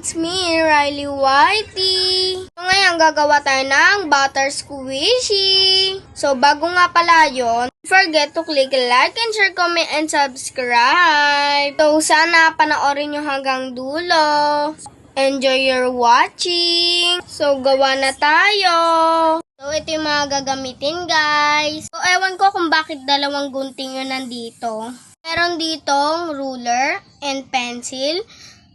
It's me, Riley Whitey. So, ngayon, gagawa tayo ng butter squishy. So, bago nga pala yun, don't forget to click like and share, comment, and subscribe. So, sana panoorin nyo hanggang dulo. Enjoy your watching. So, gawa na tayo. So, ito yung mga gagamitin, guys. So, ewan ko kung bakit dalawang gunting yun nandito. Meron ditong ruler and pencil,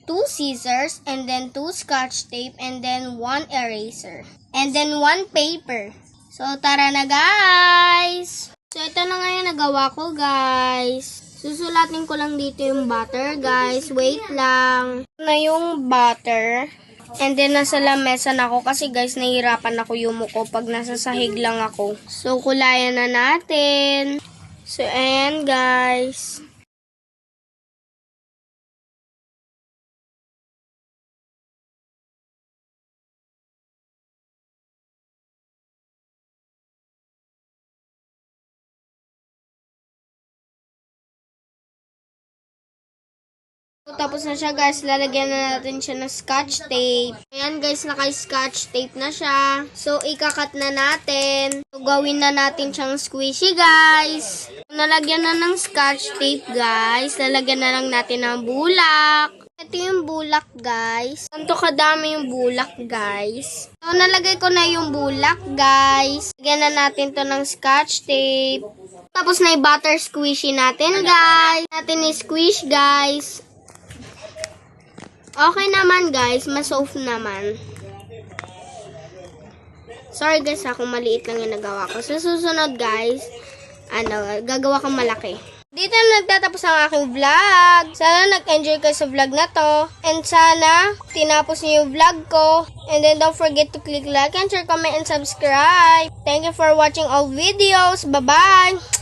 2 scissors, and then 2 scotch tape, and then 1 eraser. And then 1 paper. So, tara na, guys! So, ito na nga yung nagawa ko, guys. Susulatin ko lang dito yung butter, guys. Wait lang. Ito na yung butter. And then, nasa lamesa na ako kasi, guys, nahihirapan ako yumuko pag nasa sahig lang ako. So, kulayan na natin. So, ayan, guys. Tapos na siya, guys. Lalagyan na natin siya ng scotch tape. Ayan, guys. Naka-scotch tape na siya. So, ikakat na natin. So, gawin na natin siyang squishy, guys. Nalagyan na ng scotch tape, guys. Lalagyan na lang natin ng bulak. Ito yung bulak, guys. Ganito kadami yung bulak, guys. So, nalagay ko na yung bulak, guys. Lagyan na natin to ng scotch tape. Tapos na yung butter squishy natin, guys. Natin i-squish, guys. Okay naman, guys. Mas-soft naman. Sorry, guys, kung maliit lang yung nagawa ko. Sa susunod, guys, gagawa kang malaki. Dito na nagtatapos ang aking vlog. Sana nag-enjoy kayo sa vlog na to. And sana tinapos niyo yung vlog ko. And then don't forget to click like and share, comment, and subscribe. Thank you for watching all videos. Bye-bye!